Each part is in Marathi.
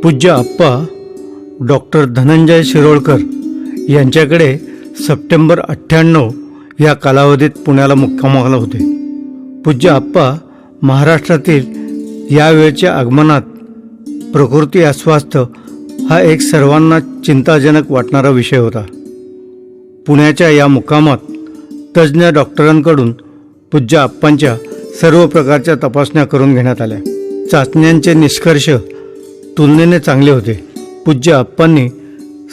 पूज्य आप्पा डॉक्टर धनंजय शिरोळकर यांच्याकडे सप्टेंबर 98 या कालावधीत पुण्याला मुक्कामाला होते. पूज्य आप्पा महाराष्ट्रातील यावेळच्या आगमनात प्रकृती अस्वास्थ्य हा एक सर्वांना चिंताजनक वाटणारा विषय होता. पुण्याच्या या मुक्कामात तज्ज्ञ डॉक्टरांकडून पूज्य आप्पांच्या सर्व प्रकारच्या तपासण्या करून घेण्यात आल्या. चाचण्यांचे निष्कर्ष तुलनेने चांगले होते. पूज्य आप्पांनी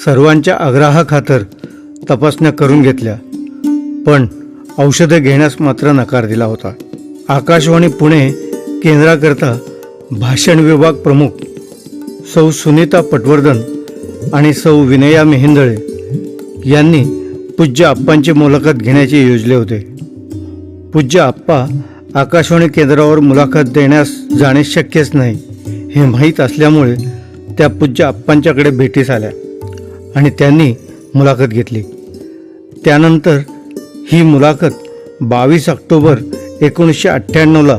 सर्वांच्या आग्रहाखातर तपासण्या करून घेतल्या, पण औषधे घेण्यास मात्र नकार दिला होता. आकाशवाणी पुणे केंद्राकरता भाषण विभाग प्रमुख सौ सुनीता पटवर्धन आणि सौ विनया मेहेंदळे यांनी पूज्य आप्पांची मुलाखत घेण्याचे योजले होते. पूज्य आप्पा आकाशवाणी केंद्रावर मुलाखत देण्यास जाणे शक्यच नाही हे माहीत असल्यामुळे त्या पूज्य आप्पांच्याकडे भेटीस आल्या आणि त्यांनी मुलाखत घेतली. त्यानंतर ही मुलाखत 22 ऑक्टोबर 1998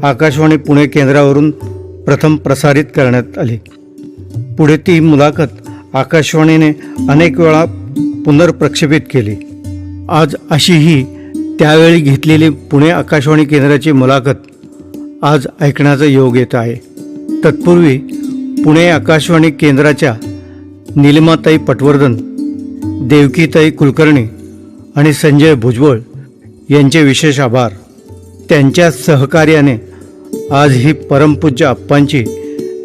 आकाशवाणी पुणे केंद्रावरून प्रथम प्रसारित करण्यात आली. पुढे ती मुलाखत आकाशवाणीने अनेक वेळा पुनर्प्रक्षेपित केली. आज अशी ही त्यावेळी घेतलेली पुणे आकाशवाणी केंद्राची मुलाखत आज ऐकण्याचा योग येत आहे. तत्पूर्वी पुणे आकाशवाणी केंद्राच्या निलिमाताई पटवर्धन, देवकीताई कुलकर्णी आणि संजय भुजबळ यांचे विशेष आभार. त्यांच्या सहकार्याने आज ही परमपूज्य आप्पांची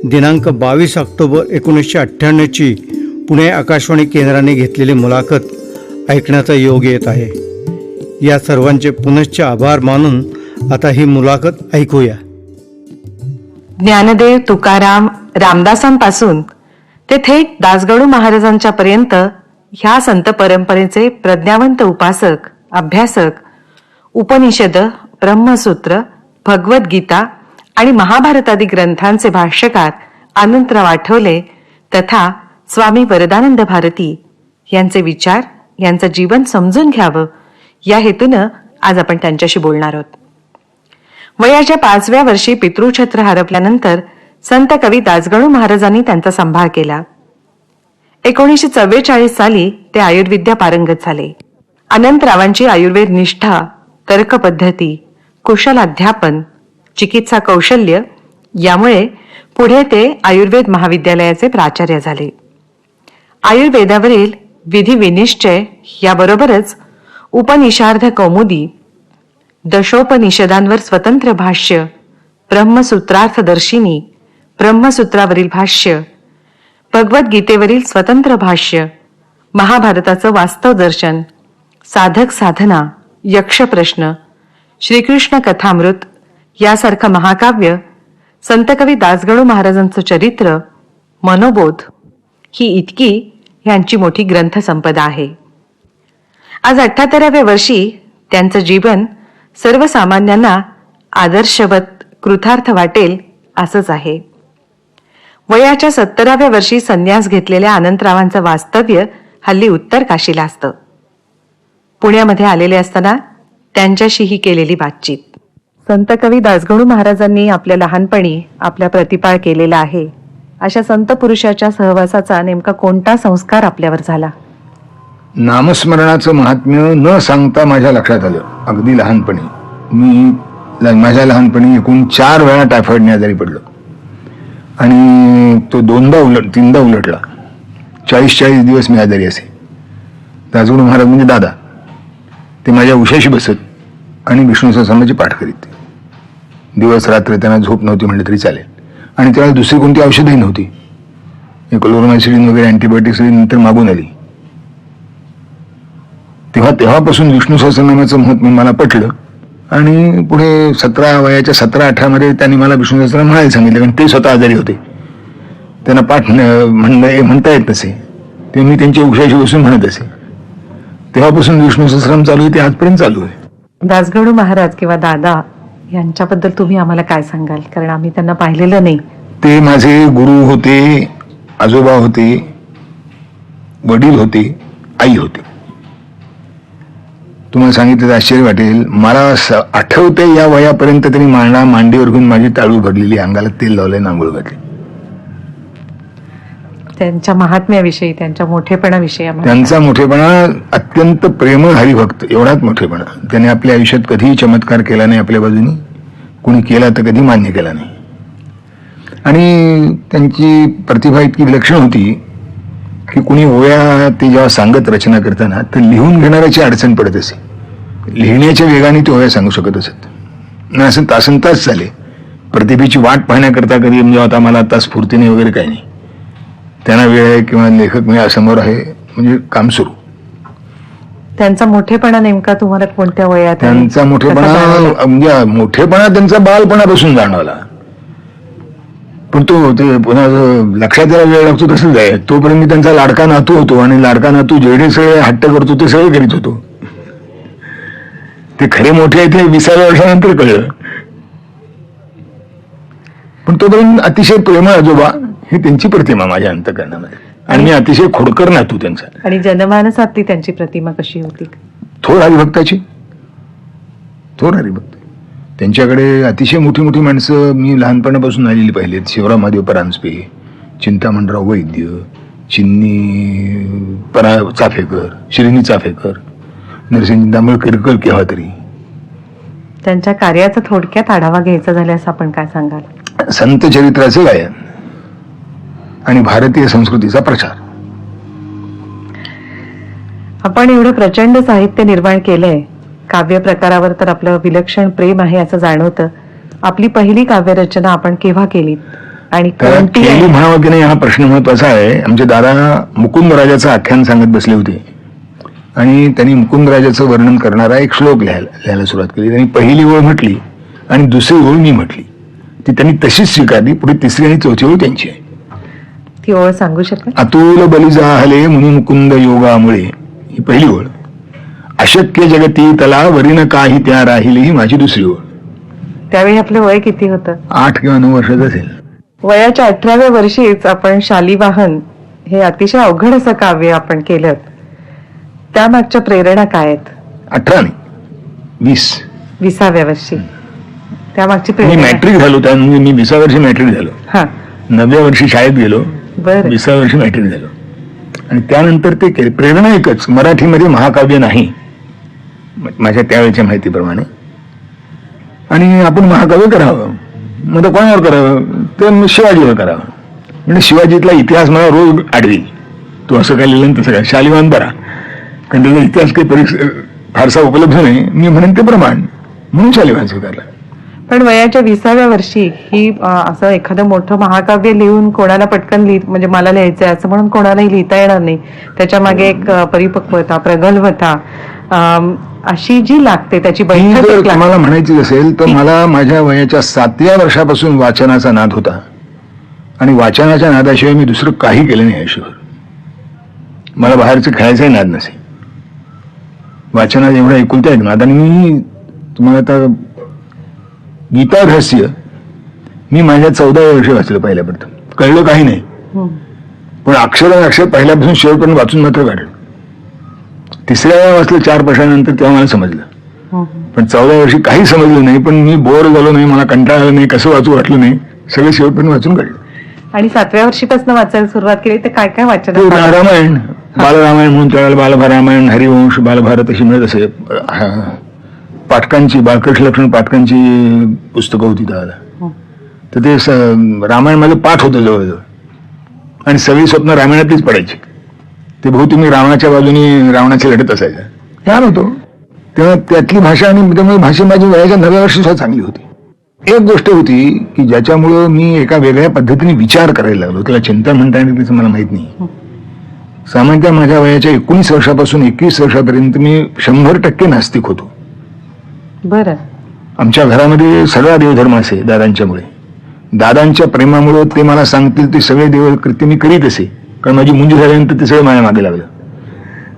दिनांक 22 ऑक्टोबर 1998ची पुणे आकाशवाणी केंद्राने घेतलेली मुलाखत ऐकण्याचा योग येत आहे. या सर्वांचे पुनश्च आभार मानून आता ही मुलाखत ऐकूया. ज्ञानदेव, तुकाराम, रामदासांपासून ते थेट दासगणू महाराजांच्या पर्यंत ह्या संत परंपरेचे प्रज्ञावंत उपासक, अभ्यासक, उपनिषद, ब्रह्मसूत्र, भगवद्गीता आणि महाभारत आदी ग्रंथांचे भाष्यकार अनंतराव आठवले तथा स्वामी वरदानंद भारती यांचे विचार, यांचं जीवन समजून घ्यावं या हेतूनं आज आपण त्यांच्याशी बोलणार आहोत. वयाच्या 5व्या वर्षी पितृछत्र हरपल्यानंतर संत कवी दासगणू महाराजांनी त्यांचा सांभाळ केला. 1944 साली ते आयुर्विद्या पारंगत झाले. अनंतरावांची आयुर्वेद निष्ठा, तर्क पद्धती, कुशल अध्यापन, चिकित्सा कौशल्य यामुळे पुढे ते आयुर्वेद महाविद्यालयाचे प्राचार्य झाले. आयुर्वेदावरील विधी विनिश्चय याबरोबरच उपनिषार्ध कौमुदी, दशोपनिषदांवर स्वतंत्र भाष्य, ब्रह्मसूत्रार्थदर्शिनी, ब्रह्मसूत्रावरील भाष्य, भगवद्गीतेवरील स्वतंत्र भाष्य, महाभारताचं वास्तव दर्शन, साधक साधना, यक्षप्रश्न, श्रीकृष्ण कथामृत यासारखं महाकाव्य, संतकवी दासगणू महाराजांचं चरित्र, मनोबोध ही इतकी यांची मोठी ग्रंथसंपदा आहे. आज 78व्या वर्षी त्यांचं जीवन सर्वसामान्यांना आदर्शवत कृतार्थ वाटेल असंच आहे. वयाच्या 70व्या वर्षी संन्यास घेतलेल्या अनंतरावांचं वास्तव्य हल्ली उत्तर काशीला असतं. पुण्यामध्ये आलेले असताना त्यांच्याशीही केलेली बातचीत. संत कवी दासगणू महाराजांनी आपल्या लहानपणी आपल्या प्रतिपाळ केलेला आहे अशा संत पुरुषाच्या सहवासाचा नेमका कोणता संस्कार आपल्यावर झाला? नामस्मरणाचं महात्म्य न सांगता माझ्या लक्षात आलं. अगदी लहानपणी माझ्या लहानपणी एकूण 4 वेळा टायफॉइडने आजारी पडलो आणि तो 3दा उलटला. 40 दिवस मी आजारी असे. दासगणू महाराज म्हणजे दादा, ते माझ्या उशाशी बसत आणि विष्णू सहस्रनामाची पाठ करीत. दिवस रात्र त्यांना झोप नव्हती म्हटलं तरी चालेल. आणि त्यावेळेला दुसरी कोणती औषधही नव्हती. क्लोरोमायसिन वगैरे अँटीबायोटिक्स नंतर मागून आली. तेव्हापासून विष्णू सहस्रनामाचं महत्त्व मला पटलं आणि पुढे वयाच्या 17-18 मध्ये त्यांनी मला विष्णू सहस्रनाम म्हणायला सांगितलं. कारण ते स्वतः आजारी होते, त्यांना पाठ म्हणता येत नसे. ते मी त्यांच्या उशाशी बसून म्हणत असे. तेव्हापासून विष्णू सहस्रनाम चालू आहे, ते आजपर्यंत चालू आहे. दासगणू महाराज किंवा दादा यांच्याबद्दल तुम्ही आम्हाला काय सांगाल? कारण आम्ही त्यांना पाहिलेलं नाही. ते माझे गुरु होते, आजोबा होते, वडील होते, आई होते. तुम्हाला सांगितलं तर आश्चर्य वाटेल. मला आठवते या वयापर्यंत त्यांनी मांडीवर घेऊन माझी टाळू भरलेली, अंगाला तेल लावलंय, आंघोळ घातली. त्यांच्या महात्म्याविषयी, त्यांच्या मोठेपणाविषयी आम्हाला त्यांचा मोठेपणा अत्यंत प्रेमळ हरिभक्त, एवढाच मोठेपणा. त्याने आपल्या आयुष्यात कधीही चमत्कार केला नाही आपल्या बाजूनी, कोणी केला तर कधी मान्य केला नाही. आणि त्यांची प्रतिभा इतकी विलक्षण होती की कुणी ओव्या ते जेव्हा सांगत रचना करताना तर लिहून घेणाऱ्याची अडचण पडत असे. लिहिण्याच्या वेगाने ते ओव्या सांगू शकत असत नाही. असं तासन तास झाले प्रतिभेची वाट पाहण्याकरता कधी म्हणजे आता मला आता स्फूर्तीने वगैरे काही नाही, त्यांना वेळ आहे किंवा लेखक मी समोर आहे म्हणजे काम सुरू. त्यांचा मोठेपणा नेमका तुम्हाला कोणत्या वयात आणि त्यांचा कसा मोठेपणा जाणवला? म्हणजे मोठेपणा त्यांचा बालपणापासून जाणवला. पण तो ते पुन्हा जो लक्षात यायला वेळ लागतो तसंच आहे. तोपर्यंत मी त्यांचा लाडका नातू होतो आणि लाडका नातू जेवढे सगळे हट्ट करतो ते सगळे करीत होतो. ते खरे मोठे आहे ते 20व्या वर्षानंतर कळलं. पण तोपर्यंत अतिशय प्रेमळ आजोबा ही त्यांची प्रतिमा माझ्या अंतःकरणामध्ये. आणि मी अतिशय खोडकर नातू त्यांचा. आणि जनमानसातली त्यांची प्रतिमा कशी होती? थोर हरिभक्ताची, थोर हरिभक्त. त्यांच्याकडे अतिशय मोठी मोठी माणसं मी लहानपणापासून आलेली पाहिलेत. शिवराम महादेव परांजपे, चिंतामणराव वैद्य, चिन्नी चाफेकर, श्रीनी चाफेकर, नरसिंह दांबळकर केव्हा तरी. त्यांच्या कार्याचा थोडक्यात आढावा घ्यायचा झाल्यास आपण काय सांगाल? संत चरित्राचे गायन आणि भारतीय संस्कृतीचा प्रचार. आपण एवढं प्रचंड साहित्य निर्माण केलंय. काव्य प्रकारावर तर आपलं विलक्षण प्रेम आहे असं जाणवतं. आपली पहिली काव्यरचना आपण केव्हा केली आणि तर कोणती केली आहे? म्हणावं की नाही हा प्रश्न महत्वाचा आहे. आमचे दादा मुकुंदराजाचं आख्यान सांगत बसले होते आणि त्यांनी मुकुंदराजाचं वर्णन करणारा एक श्लोक लिहायला सुरुवात केली. त्यांनी पहिली ओळ म्हटली आणि दुसरी ओळ मी म्हटली. ती त्यांनी तशीच स्वीकारली. पुढे तिसरी आणि चौथी ओळ त्यांची आहे. ती ओळ सांगू शकाल? अतुल बलिजाहले मुनी मुकुंद योगामुळे, ही पहिली ओळ. अशक्य जगती तला वरीन काही त्या राहिली, ही माझी दुसरी ओळ. त्यावेळी आपलं वय किती होतं? 8 किंवा 9 वर्षाचं असेल. वयाच्या 18व्या वर्षीच आपण शालिवाहन हे अतिशय अवघड असं काव्य आपण केलं. त्यामागच्या प्रेरणा काय आहेत? 18 नाही 20. 20व्या वर्षी त्यामागची मी प्रेरणा? मॅट्रिक झालो, त्यामुळे मी 20व्या वर्षी मॅट्रिक झालो. हा, 9व्या वर्षी शाळेत गेलो, बरं. 20व्या वर्षी मॅट्रिक झालो. आणि त्यानंतर ते केले. प्रेरणा एकच, मराठीमध्ये महाकाव्य नाही माझ्या त्यावेळेच्या माहितीप्रमाणे, आणि आपण महाकाव्य करावं. मग तर कोणावर करावं? तर शिवाजीवर करावं. म्हणजे शिवाजीतला इतिहास मला रोज आडवी, तू असं काय लिहिलं तसं काय, शालिवाहन बरा, कारण त्याचा इतिहास काही फारसा उपलब्ध नाही. मी म्हणेन ते प्रमाण म्हणून शालिवाहन स्वीकारला. पण वयाच्या 20व्या वर्षी ही असं एखादं मोठं महाकाव्य लिहून कोणाला पटकन म्हणजे मला लिहायचंय असं म्हणून कोणालाही लिहिता येणार नाही. त्याच्या मागे एक परिपक्वता, प्रगल्भता अशी जी लागते, त्याची ही बैठक जर लागते. तुम्हाला म्हणायची असेल तर मला माझ्या वयाच्या 7व्या वर्षापासून वाचनाचा नाद होता आणि वाचनाच्या नादाशिवाय मी दुसरं काही केलं नाही आयुष्यभर. मला बाहेरचं खेळायचाही नाद नसे. वाचनात एवढा एकुलता एक नाद. आणि मी तुम्हाला आता गीता रहस्य मी माझ्या 14व्या वर्षी वाचलं पहिल्यापर्यंत. कळलं काही नाही, पण अक्षर पहिल्यापासून शेवटपर्यंत वाचून मात्र काढलं. 3ऱ्या वेळा वाचलं 4 वर्षानंतर, तेव्हा मला समजलं. पण 14व्या वर्षी काही समजलं नाही, पण मी बोर झालो नाही, मला कंटाळा आला नाही, कसं वाचू वाटलं नाही, सगळं शेवटपर्यंत वाचून काढलं. आणि 7व्या वर्षीपासून वाचायला सुरुवात केली तर काय काय वाचन? रामायण, बालरामायण म्हणून त्यावेळेला बालरामायण, हरिवंश, बालभारत अशी मिळत असे. पाठकांची, बाळकृष्ण लक्ष्मण पाठकांची पुस्तकं होती त्यावेळेला. तर ते रामायण माझं पाठ होतं जवळजवळ, आणि सगळी स्वप्न रामायणातलीच पडायची. ते बहुतेक मी रावणाच्या बाजूने रावणाची लढत असायचं, छान होतो. तेव्हा त्यातली भाषा, आणि त्यामुळे भाषा माझी वयाच्या 9व्या वर्षी सुद्धा चांगली होती. एक गोष्ट होती की ज्याच्यामुळं मी एका वेगळ्या पद्धतीने विचार करायला लागलो. त्याला चिंता म्हणता येईल त्याचं मला माहित नाही. सामान्यतः माझ्या वयाच्या 19 वर्षापासून 21 वर्षापर्यंत मी 100% नास्तिक होतो. बरं. आमच्या घरामध्ये सगळा देवधर्म असे दादांच्यामुळे. दादांच्या प्रेमामुळे ते मला सांगतील ते सगळे देवकृत्य मी करीत असे, कारण माझी मुंज झाल्यानंतर ते सगळं माझ्या मागे लागलं.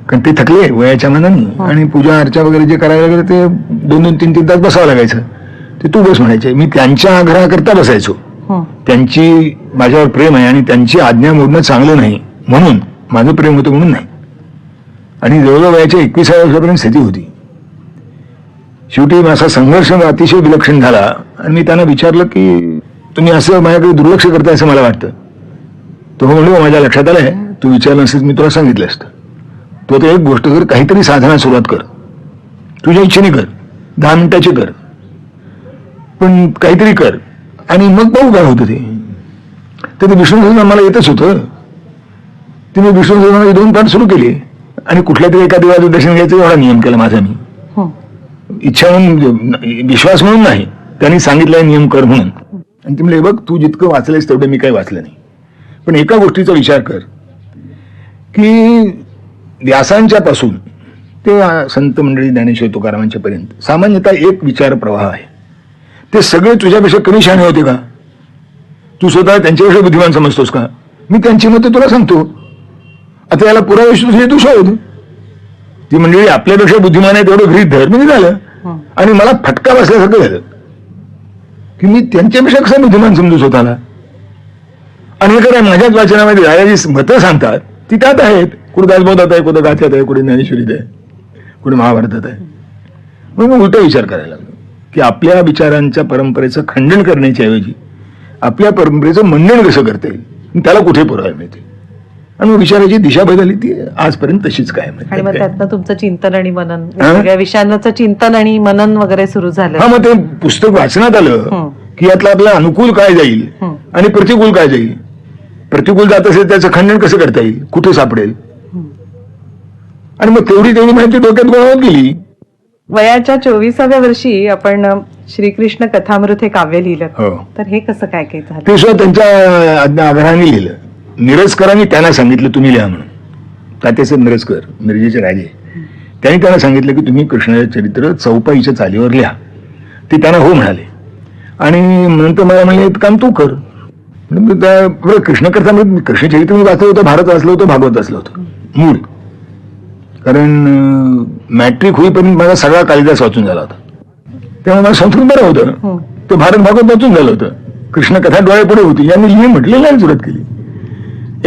कारण ते थकले वयाच्या मनाने, आणि पूजा अर्चा वगैरे जे करायला लागलं ते 2-2, 3-3 तास बसावं लागायचं. ते तू बस म्हणायचे. मी त्यांच्या आग्रहाकरता बसायचो. त्यांची माझ्यावर प्रेम आहे आणि त्यांची आज्ञा मोडणं चांगलं नाही म्हणून, माझं प्रेम होतं म्हणून नाही. आणि जवळजवळ वयाच्या 21व्या वर्षापर्यंत स्थिती होती. शेवटी माझा संघर्ष अतिशय विलक्षण झाला आणि मी त्यांना विचारलं की तुम्ही असं माझ्याकडे दुर्लक्ष करताय असं मला वाटतं. तो म्हणलो माझ्या लक्षात आलंय, तू विचारलं नसेल मी तुला सांगितलं असतं. तू आता एक गोष्ट कर, काहीतरी साधना सुरुवात कर, तुझ्या इच्छेने कर, 10 मिनिटाची कर, पण काहीतरी कर आणि मग पाहू काय होतं ते. तर ते विष्णू सहस्त्रनाम मला येतच होतं. ते मी विष्णू सहस्त्रनामाचे 2 पाठ सुरू केले आणि कुठल्या तरी एका देवाचं दर्शन घ्यायचं एवढा नियम केला माझा मी. इच्छा म्हणून, विश्वास म्हणून नाही, त्यांनी सांगितलंय नियम कर म्हणून. आणि ते म्हणले बघ तू जितकं वाचलंयस तेवढं मी काही वाचलं नाही, पण एका गोष्टीचा विचार कर की व्यासांच्या पासून ते संत मंडळी ज्ञानेश्वर तुकारामांच्या पर्यंत सामान्यतः एक विचार प्रवाह आहे. ते सगळे तुझ्यापेक्षा कमी शहाणे होते का? तू स्वतः त्यांच्यापेक्षा बुद्धिमान समजतोस का? मी त्यांची मतं तुला सांगतो. आता याला पुरावे तुझे तू शोध. ती मंडळी आपल्यापेक्षा बुद्धिमान आहे तेवढं गृहीत धर म्हणजे झालं. आणि मला फटका बसल्यासारखं झालं की मी त्यांच्यापेक्षा कसं बुद्धिमान समजू स्वतःला. आणि हे काय माझ्याच वाचनामध्ये राजाची मतं सांगतात ती त्यात आहेत. कुठे दासबोधात आहे, कुठे गाथ्यात आहे, कुठे ज्ञानेश्वरीत आहे, कुठे महाभारतात आहे. म्हणून उलटा विचार करायला लागलो की आपल्या विचारांच्या परंपरेचं खंडन करण्याच्या ऐवजी आपल्या परंपरेचं मंडन कसं करता येईल, त्याला कुठे पुरावे मिळते. आणि मग विचाराची दिशा बदलली, ती आजपर्यंत तशीच काय. आणि मग त्यातनं तुमचं चिंतन आणि मनन, वेगवेगळ्या विषयांवरचं चिंतन आणि मनन वगैरे सुरू झालं. हा, मग ते पुस्तक वाचण्यात आलं की यातलं आपलं अनुकूल काय जाईल आणि प्रतिकूल काय जाईल. प्रतिकूल जात असेल त्याचं खंडन कसं करता येईल, कुठे सापडेल. आणि मग तेवढी माहिती डोक्यात गोळा गेली. वयाच्या 24व्या वर्षी आपण श्रीकृष्ण कथामृत हे काव्य लिहिलं. हो. तर हे कसं काय काय झालं? ते सुद्धा त्यांच्या आग्रहाने लिहिलं. मिरजकरांनी त्यांना सांगितलं तुम्ही लिहा म्हणून. तात्यासाहेब मिरजकर, मिरजेचे राजे, त्यांनी त्यांना सांगितलं की तुम्ही कृष्णाचे चरित्र चौपाईच्या चालीवर लिहा. ते त्यांना हो म्हणाले. आणि नंतर मला म्हणले काम तू कर. कृष्ण कथामृत, कृष्ण चरित्र मी वाचलं होतं, भारत वाचलं होतं, भागवत वाचलं होतं मूळ. कारण मॅट्रिक होईपर्यंत माझा सगळा कालिदास वाचून झाला होता. तेव्हा मला संस्कृत बरं होतं. ते भारत भागवत वाचून झालं होतं. कृष्ण कथा डोळे पुढे होती. यांनी लिहि म्हटलेलं आणि सुरुवात केली.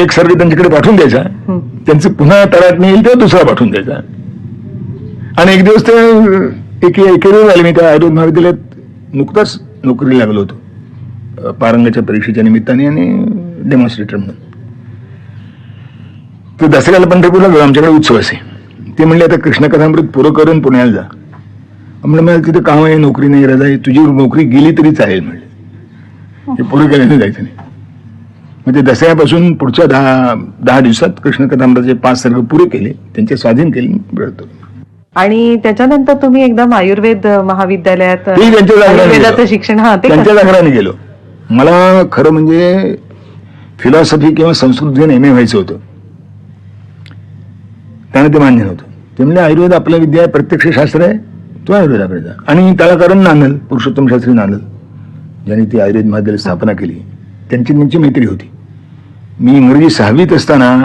एक सर्ग त्यांच्याकडे पाठवून द्यायचा, त्यांचं पुन्हा तराट येईल तेव्हा दुसरा पाठवून द्यायचा. आणि एक दिवस ते एकेरी झाले. मी त्या आयुर्वेद महाविद्यालयात नुकताच नोकरी लागलो होतो पारंगाच्या परीक्षेच्या निमित्ताने आणि डेमॉन्स्ट्रेटर म्हणून. तर दसऱ्याला पंढरपूरला गेलो, आमच्याकडे उत्सव असे. ते म्हणले आता कृष्ण कथामृत पुरं करून पुण्याला जा. म्हणलं मला तिथे काम आहे, नोकरी नाही, रजा आहे. तुझी नोकरी गेली तरी चालेल म्हणले, हे पुरं केल्याने जायचं नाही. म्हणजे दसऱ्यापासून पुढच्या 10 दिवसात कृष्ण कथामृताचे 5 सर्ग पुरे केले, त्यांचे स्वाधीन केले. आणि त्याच्यानंतर तुम्ही एकदम आयुर्वेद महाविद्यालयात आयुर्वेदाचं शिक्षण त्यांच्या आग्रहाने गेलो. मला खरं म्हणजे फिलॉसॉफी किंवा संस्कृत घेऊन MA व्हायचं होतं. त्यांना ते मान्य नव्हतं. ते म्हणजे आयुर्वेद आपला विद्या आहे, प्रत्यक्ष शास्त्र आहे, तो आयुर्वेदाकडे जा. आणि त्याला कारण नानल, पुरुषोत्तम शास्त्री नानल, ज्यांनी ती आयुर्वेद महाविद्यालय स्थापना केली, त्यांची मैत्री होती. मी इंग्रजी 6वीत असताना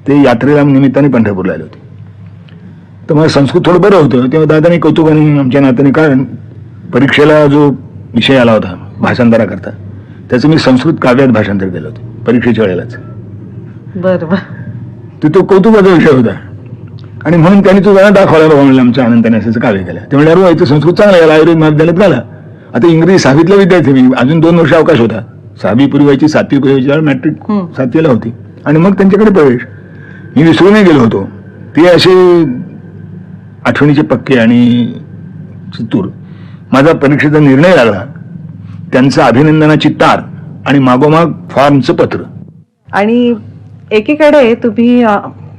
ते यात्रेला निमित्ताने पंढरपूरला आले होते. तर मला संस्कृत थोडं बरं होतं. तेव्हा दादाने कौतुकाने आमच्या नात्याने, कारण परीक्षेला जो विषय आला होता भाषांतरा करता, त्याचं मी संस्कृत काव्यात भाषांतर केलं होतं परीक्षेच्या वेळेलाच. बरोबर. तो कौतुकाचा विषय होता. आणि म्हणून त्यांनी तो जरा दाखवला बाबा म्हणलं आमच्या आनंदाने असं काव्य केलं. ते म्हणजे याचं संस्कृत चांगला याला आयुर्वेद महाविद्यालयात झाला. आता इंग्रजी 6वीतला विद्यार्थी मी, अजून 2 वर्ष अवकाश होता. 6वी पूर्वी व्हायची, 7वी पूर्वी व्हायची, मॅट्रिक 7वीला होती. आणि मग त्यांच्याकडे प्रवेश. मी विसरूनही गेलो होतो. ते असे आठवणीचे पक्के आणि चित्तूर. माझा परीक्षेचा निर्णय लागला, त्यांचं अभिनंदनाची तार आणि मागोमाग फॉर्मचं पत्र. आणि एकीकडे तुम्ही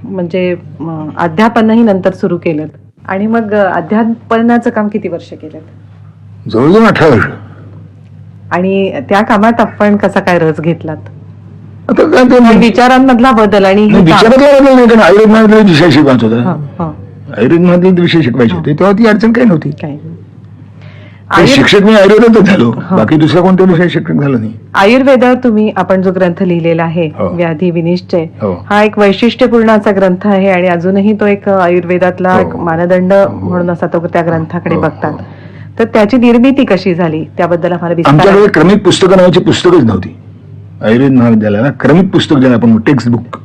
म्हणजे अध्यापनही नंतर सुरू केलं. आणि मग अध्यापनाचं काम किती वर्ष केलं? जवळजवळ 18 वर्ष. आणि त्या कामात आपण कसा काय रस घेतलात? आता काय ते विचारांमधला बदल आणि विचारातला बदल नाही, कारण आयुर्वेद महाविद्यालयात विषय शिकवायचा होता. आयुर्वेद महाविद्यालयात विषय शिकवायचे होते, तेव्हा ती अडचण काही नव्हती. शिक्षक मी आयुर्वेदातच झालो, बाकी दुसरा कोणत्या विषय शिक्षक झालो नाही. आयुर्वेदावर तुम्ही आपण जो ग्रंथ लिहिलेला आहे व्याधी विनिश्चय, हा एक वैशिष्ट्यपूर्ण असा ग्रंथ आहे. आणि अजूनही तो एक आयुर्वेदातला एक मानदंड म्हणून असा तो त्या ग्रंथाकडे बघतात. तर त्याची निर्मिती कशी झाली त्याबद्दल आम्हाला आमच्याकडे क्रमिक पुस्तकं नावाची पुस्तकच नव्हती. आयुर्वेद महाविद्यालयाला क्रमिक पुस्तक ज्याला आपण टेक्स्ट बुक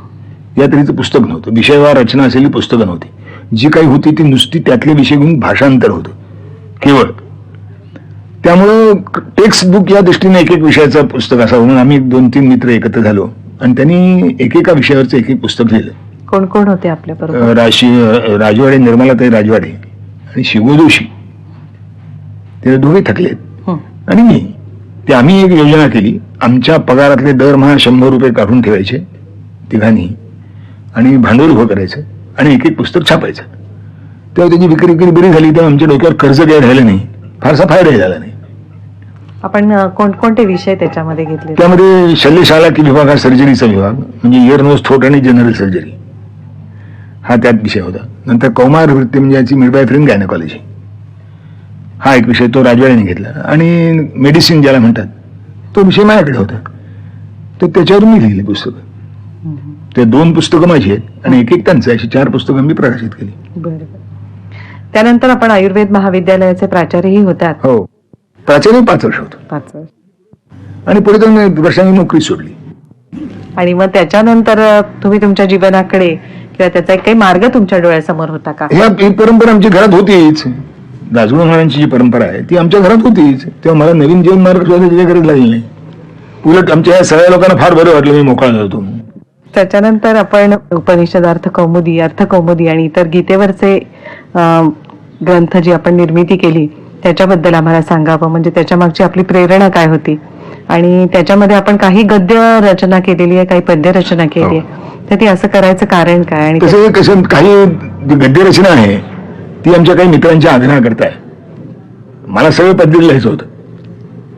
या तऱ्हेचं पुस्तक नव्हतं. विषयवार रचना असलेली पुस्तकं नव्हती. जी काही होती ती नुसती त्यातले विषय घेऊन भाषांतर होतं केवळ. त्यामुळं टेक्स्ट बुक या दृष्टीने एक विषयाचं पुस्तक असा म्हणून आम्ही 2-3 मित्र एकत्र झालो आणि त्यांनी एकेका विषयावरचं एक पुस्तक लिहिलं. कोण कोण होते आपल्या बरोबर? राजवाडे, निर्मलाताई राजवाडे आणि शिवू जोशी, ते दोघे थकलेत आणि मी. ते आम्ही एक योजना केली, आमच्या पगारातले दरमहा 100 रुपये काढून ठेवायचे तिघांनी आणि भांडवल उभं करायचं आणि एक एक पुस्तक छापायचं. तेव्हा त्याची विक्री बरी झाली, तेव्हा आमच्या डोक्यावर कर्ज काही राहिलं नाही, फारसा फायदाही झाला नाही. आपण कोणकोणते विषय त्याच्यामध्ये घेतले? त्यामध्ये शल्यशाला की विभाग हा सर्जरीचा विभाग, म्हणजे इयर नोज थ्रोट आणि जनरल सर्जरी हा त्यात विषय होता. नंतर कौमार वृत्ती म्हणजे याची मिडवायफरी आणि गायनेकॉलॉजी हा एक विषय तो राजवाड्याने घेतला. आणि मेडिसिन ज्याला म्हणतात तो विषय माझ्याकडे होता, तर त्याच्यावर मी लिहिली पुस्तकं. ते 2 पुस्तकं माझी आहेत आणि एक त्यांचं, अशी 4 पुस्तकं मी प्रकाशित केली. बरोबर. त्यानंतर आपण आयुर्वेद महाविद्यालयाचे प्राचार्यही होतात. हो, प्राचार्य 5 वर्ष होतो 5 वर्ष. आणि पुढे 2 वर्षांनी नोकरी सोडली. आणि मग त्याच्यानंतर तुम्ही तुमच्या जीवनाकडे किंवा त्याचा एक काही मार्ग तुमच्या डोळ्यासमोर होता का? ही परंपरा आमच्या घरात होतीच. दासगणू महाराजांची जी परंपरा आहे ती आमच्या घरात होतीच. तेव्हा मला नवीन जीवन मार्ग शोधायची काही गरज लागली नाही. उलट आमच्या सगळ्या लोकांना फार बरं वाटलं, मी मोकळा झालो. त्याच्यानंतर आपण उपनिषद, अर्थकौमुदी आणि इतर गीतेवरचे ग्रंथ जी आपण निर्मिती केली त्याच्याबद्दल आम्हाला सांगावं. म्हणजे त्याच्या मागची आपली प्रेरणा काय होती आणि त्याच्यामध्ये आपण काही गद्य रचना केलेली आहे, काही पद्य रचना केली आहे, तर ती असं करायचं कारण काय? आणि कसं काही गद्य रचना आहे ती आमच्या काही मित्रांच्या आग्रह करताय. मला सगळं पद्य लिहायचं होतं,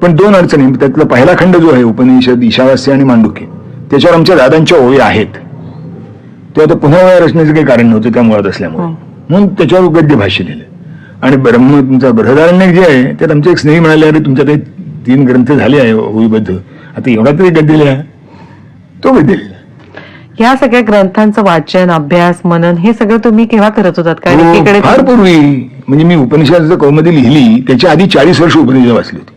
पण 2 अडचणी. त्यातला पहिला खंड जो आहे उपनिषद, ईशावास्य आणि मांडुक्य, त्याच्यावर आमच्या दादांच्या ओळी आहेत. तेव्हा आता पुन्हा ओळ्या रचण्याचं काही कारण नव्हतं त्या मुळात असल्यामुळे, म्हणून त्याच्यावर गद्य भाष्य लिहिलं. आणि तुमचा बृहदारण्यक जे आहे त्यात आमचे एक स्नेही म्हणाले, अरे तुमच्या काही 3 ग्रंथ झाले आहे ओळीबद्ध, आता एवढा तरी गद्य लिहा. तो गद्य लिहिला. ह्या सगळ्या ग्रंथांचं वाचन, अभ्यास, मनन हे सगळं तुम्ही केव्हा करत होतात? काय एकीकडे फार पूर्वी, म्हणजे मी उपनिषदाचं कौमुदी लिहिली त्याच्या आधी 40 वर्ष उपनिषद वाचली होती.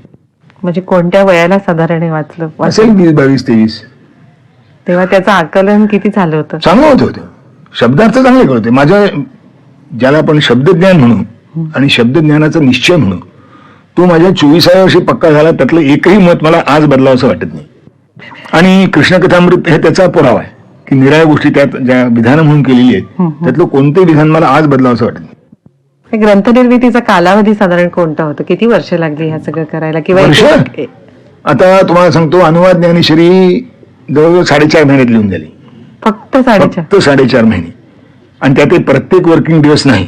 म्हणजे कोणत्या वयाला साधारण वाचलं असेल 20, 22, 23. तेव्हा त्याचं आकलन किती झालं होतं? चांगलं होतं. शब्दार्थ चांगले कळते. माझ्या ज्याला आपण शब्दज्ञान म्हणू आणि शब्दज्ञानाचा निश्चय म्हणू, तो माझ्या 24व्या वर्षी पक्का झाला. त्यातलं एकही मत मला आज बदलावं वाटत नाही. आणि कृष्णकथामृत हे त्याचा पुरावा आहे की निराळ्या गोष्टी त्यात ज्या विधानं म्हणून केलेली आहेत त्यातलं कोणतंही विधान मला आज बदलावं वाटत नाही. ग्रंथ निर्मितीचा कालावधी साधारण कोणता होता? किती वर्ष लागली ह्या सगळं करायला? किंवा आता तुम्हाला सांगतो, अनुवाद ज्ञानेश्वरी जवळजवळ 4.5 महिन्यात लिहून झाली. फक्त 4.5 महिने. आणि त्यात प्रत्येक वर्किंग दिवस नाही,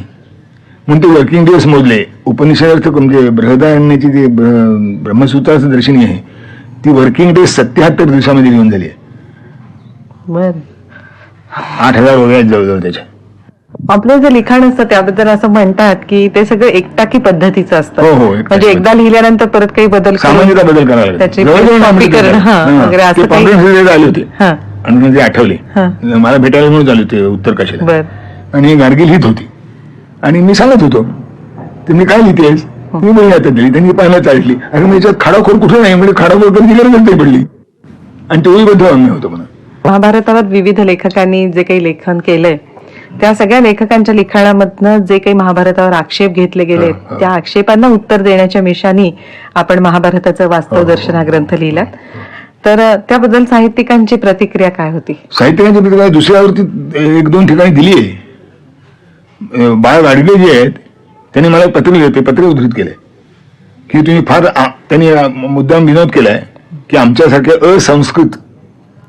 म्हणून ते वर्किंग दिवस मोजले. उपनिषदार्थ म्हणजे बृहदारण्याची जी ब्रह्मसूत्राचं दर्शनी आहे ती वर्किंग डेज 77 दिवसामध्ये लिहून झाली आहे. बर. 8,000 वगैरे जवळजवळ त्याच्या. आपलं जे लिखाण असतं त्याबद्दल असं म्हणतात की ते सगळं एकटाकी पद्धतीचं असतं. म्हणजे एकदा लिहिल्यानंतर परत काही बदल सामान्यतः बदल करावा त्याची कॉपी करणं वगैरे असं काही आले होते आणि म्हणजे आठवले मला भेटायला म्हणून आले होते उत्तर काशीला. आणि गार्गी लिहित होती आणि मी सांगत होतो, तुम्ही काय लिहितेस? मी बही आता दिली. त्यांनी पाहायला चालली, अरे मी याच्यात खाडाखोर कुठे नाही, म्हणजे खाडाखोर कधी गरज पडली. आणि तोही बद्ध आम्ही होतो म्हणा. महाभारतावर विविध लेखकांनी जे काही लेखन केलंय त्या सगळ्या लेखकांच्या लिखाणामधनं जे काही महाभारतावर आक्षेप घेतले गेले त्या आक्षेपांना उत्तर देण्याच्या मिशानी आपण महाभारताचं वास्तव दर्शन हा ग्रंथ लिहिला. तर त्याबद्दल साहित्यिकांची प्रतिक्रिया काय होती? साहित्यिकांची प्रतिक्रिया दुसऱ्यावरती 1-2 ठिकाणी दिली आहे. बाळ गाडगे जे आहेत त्यांनी मला पत्र लिहिले, ते पत्र उद्धृत केले की तुम्ही फार, त्यांनी मुद्दाम विनोद केलाय की आमच्यासारख्या असंस्कृत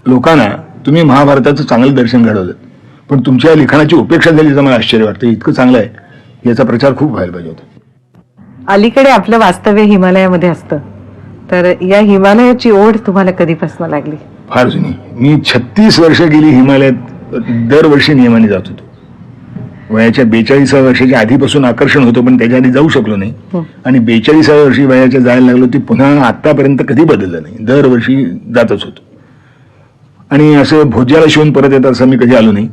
लोकांना तुम्ही महाभारताचं चांगलं दर्शन घडवलं, पण तुमच्या लिखाणाची उपेक्षा झाली तर मला आश्चर्य वाटतं. इतकं चांगलं आहे, याचा प्रचार खूप व्हायला पाहिजे होता. अलीकडे आपलं वास्तव्य हिमालयामध्ये असतं, तर या हिमालयाची ओढ तुम्हाला कधीपासून लागली? फार जुनी. मी 36 वर्ष गेली हिमालयात, दरवर्षी नियमाने जात होतो. वयाच्या 42व्या वर्षाच्या आधीपासून आकर्षण होतं, पण त्याच्या आधी जाऊ शकलो नाही. आणि 42व्या वर्षी वयाच्या जायला लागलो, ती पुन्हा आतापर्यंत कधी बदललं नाही. दरवर्षी जातच होतो. आणि असं भोज्याला शिवून परत येतात असं मी कधी आलो नाही.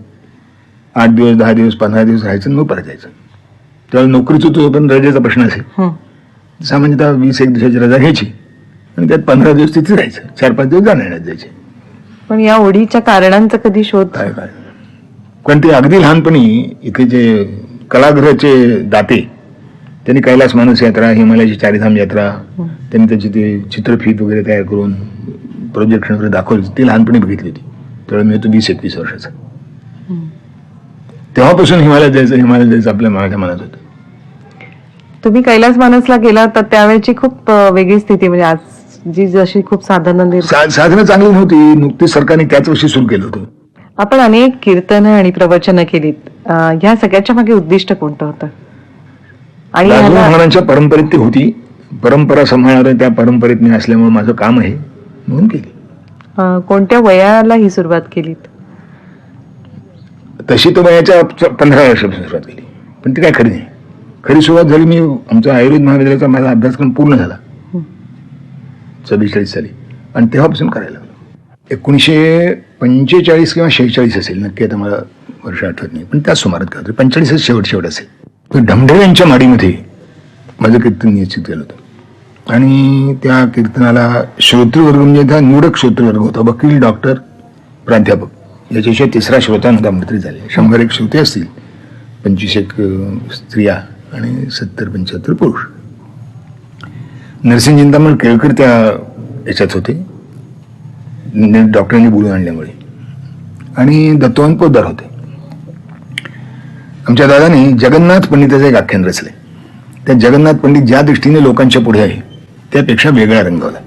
8 दिवस, 10 दिवस, 15 दिवस राहायचं, मग परत जायचं. त्यावेळेला नोकरीच होतो, पण रजेचा प्रश्न असेल. सामान्यतः 20-1 दिवसाची रजा घ्यायची आणि त्यात 15 दिवस तिथे राहायचं, 4-5 दिवस जाण्यात जायचे. पण या ओढीच्या कारणांचा कधी शोध? काय कारण ते अगदी लहानपणी इथे जे कलागृहाचे दाते त्यांनी कैलास मानस यात्रा, हिमालयाची 4 धाम यात्रा, त्यांनी त्याची ते चित्रफीत वगैरे तयार करून प्रोजेक्शन वगैरे दाखवली, ती लहानपणी बघितली होती. त्यावेळी मी होतो 20-21 वर्षाचा. तेव्हापासून हिमालयात जायचं आपल्या माझ्या मनात होतं. तुम्ही कैलास मानसला गेला तर त्यावेळेची खूप वेगळी स्थिती, म्हणजे आज जी जशी खूप साधनं साधनं चांगली नव्हती. नुकतीच सरकारने त्याच वर्षी सुरू केलं होतं. आपण अनेक कीर्तनं आणि प्रवचनं केलीत. ह्या सगळ्याच्या मागे उद्दिष्ट कोणतं होतं? आणि राजूर ह्याला महाराजांच्या परंपरेत ती होती. परंपरा सांभाळणाऱ्या त्या परंपरेत मी असल्यामुळे माझं काम आहे म्हणून केली. कोणत्या वयाला ही सुरुवात केलीत? तशी तर वयाच्या 15 वर्षापासून सुरुवात केली, पण ती काय खरी नाही. खरी सुरुवात झाली मी आमच्या आयुर्वेद महाविद्यालयाचा माझा अभ्यासक्रम पूर्ण झाला 44 साली, आणि तेव्हापासून करायला लागलो. 1945 किंवा 46 असेल, नक्की आता मला वर्ष आठवत नाही, पण त्याच सुमारात करतो. 45 शेवट असेल. तर ढमढेरे यांच्या माडीमध्ये माझं कीर्तन निश्चित केलं होतं, आणि त्या कीर्तनाला श्रोतृवर्ग म्हणजे त्या निवडक श्रोतृवर्ग होता. वकील, डॉक्टर, प्राध्यापक याच्याशिवाय तिसरा श्रोता नव्हता. मंत्री झाले 100 श्रोते असतील, 25 स्त्रिया आणि 70-75 पुरुष. नरसिंह चिंतामण केळकर त्या याच्यात होते, डॉक्टरांनी बोलून आणल्यामुळे, आणि दत्तवान पोद्दार होते. आमच्या दादाने जगन्नाथ पंडिताचं एक आख्यान रचले. त्या जगन्नाथ पंडित ज्या दृष्टीने लोकांच्या पुढे आहे त्यापेक्षा वेगळा रंगवला.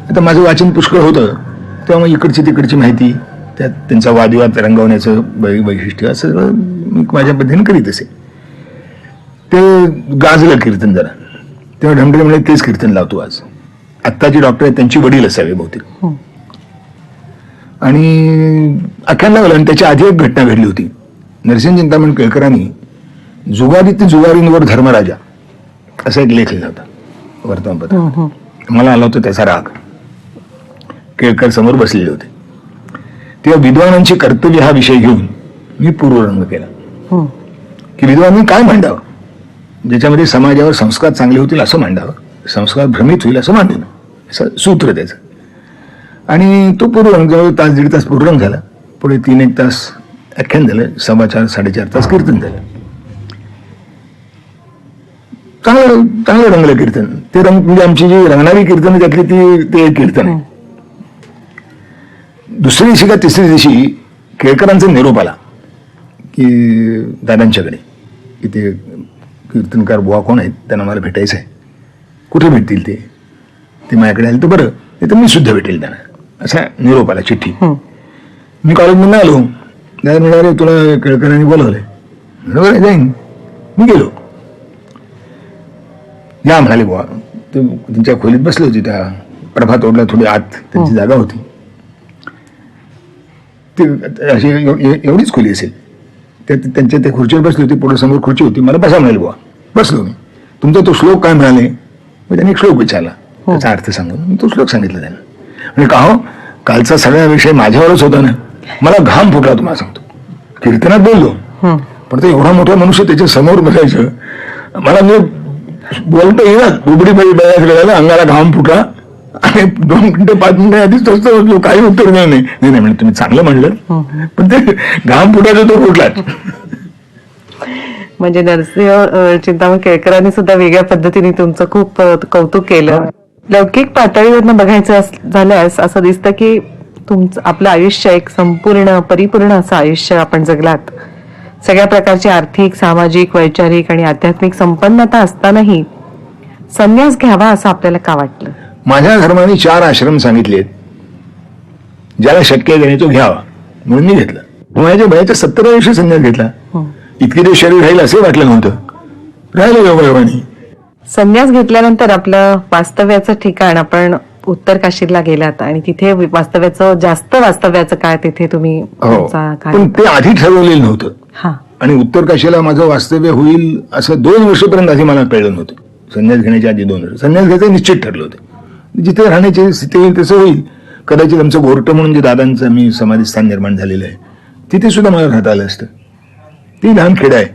आता माझं वाचन पुष्कळ होतं, तेव्हा इकडची तिकडची माहिती, त्यात त्यांचा वादविवाद रंगवण्याचं वैशिष्ट्य, असं सगळं मी माझ्या पद्धतीने करीत असे. ते गाजलं कीर्तन जरा, तेव्हा ढमढेरे म्हणजे तेच कीर्तन लावतो आज. आत्ताची डॉक्टर आहेत त्यांची वडील असावे बहुतेक. आणि आख्यान लावलं. आणि त्याच्या आधी एक घटना घडली होती. नरसिंह चिंतामण केळकरांनी जुगारीत जुगारींवर धर्मराजा असा एक लेख लिहिला होता वर्तमानपत्रात. मला आला होता त्याचा राग. केळकर समोर बसलेले होते, तेव्हा विद्वानांची कर्तव्य हा विषय घेऊन मी पूर्वरंग केला की विद्वानांनी काय मांडावं, ज्याच्यामध्ये समाजावर संस्कार चांगले होतील असं मांडावं, संस्कार भ्रमित होईल असं मांडू नये, असं सूत्र त्याचं. आणि तो पूर्वरंग जवळ तास 1.5 तास पूर्वरंग झाला. पुढे 3-1 तास आख्यान झालं, 4.25-4.5 तास कीर्तन झालं. चांगलं रंगलं कीर्तन. ते रंग म्हणजे आमची जी रंगणारी कीर्तन त्यातली ते कीर्तन आहे. दुसऱ्या दिवशी का तिसऱ्या दिवशी केळकरांचा निरोप आला की दादांच्याकडे की ते कीर्तनकार बुवा कोण आहेत, त्यांना मला भेटायचं आहे. कुठे भेटतील ते माझ्याकडे आले तर बरं, नाही तर मी सुद्धा भेटेल त्यांना, असा निरोप आला, चिठ्ठी. मी कॉलेजमधून आलो. दादा म्हणाले तुला केळकरांनी बोलवलंय. बरं जाईन. मी गेलो. या म्हणाले बुवा. ते त्यांच्या खोलीत बसले होते, त्या प्रभात रोडला थोडी आत त्यांची जागा होती. ते अशी एवढीच खोली असेल. त्यांच्या त्या खुर्चीवर बसली होती, पुढे समोर खुर्ची होती. मला बसा म्हणाले बुवा. बसलो मी. तुमचा तो श्लोक काय म्हणाले, मग त्यांनी एक श्लोक विचारला, त्याचा अर्थ सांगून मी तो श्लोक सांगितला त्यांना. म्हणजे का हो, कालचा सगळा विषय माझ्यावरच होता ना. मला घाम फुटला, तुम्हाला सांगतो. कीर्तनात बोललो, पण ते एवढा मोठा मनुष्य त्याच्या समोर बसायचं, मला मी बोलता येणार. बुबडी बाई बऱ्याच वेळेला अंगाला घाम फुटला, आणि 2 मिनिटं 5 मिनिटं आधीच तसं बसलो, काही उत्तर नाही. म्हणजे तुम्ही चांगलं म्हणलं, पण ते घाम फुटायचा तो फुटलाच. म्हणजे नरसिंह चिंतामण केळकरांनी सुद्धा वेगळ्या पद्धतीने तुमचं खूप कौतुक केलं. लौकिक पातळीवरनं बघायचं झाल्यास असं दिसतं की तुमचं आपलं आयुष्य एक संपूर्ण परिपूर्ण असं आयुष्य आपण जगलात. सगळ्या प्रकारची आर्थिक, सामाजिक, वैचारिक आणि आध्यात्मिक संपन्नता असतानाही संन्यास घ्यावा असं आपल्याला का वाटलं? माझ्या धर्माने 4 आश्रम सांगितलेत, ज्याला शक्य आहे त्याने तो घ्यावा, म्हणून मी घेतला. माझ्या वयाच्या 70व्या वर्षी संन्यास घेतला. इतके दिवस शरीर राहील असं वाटलं नव्हतं, राहिलं योगायोगाने. संन्यास घेतल्यानंतर आपलं वास्तव्याचं ठिकाण, आपण उत्तर काशीला गेलात आणि तिथे जास्त वास्तव्याचं काय तिथे तुम्ही पण ते आधी ठरवलेलं नव्हतं. आणि उत्तर काशीला माझं वास्तव्य होईल असं 2 वर्षापर्यंत आधी मला कळलं नव्हतं. संन्यास घेण्याच्या आधी 2 वर्ष संन्यास घ्यायचं निश्चित ठरलं होतं. जिथे राहण्याची स्थिती होईल तसं होईल. कदाचित आमचं गोरटं म्हणून जे दादांचं मी समाधीस्थान निर्माण झालेलं आहे तिथे सुद्धा मला राहता आलं असतं. ती लहान खेड आहे,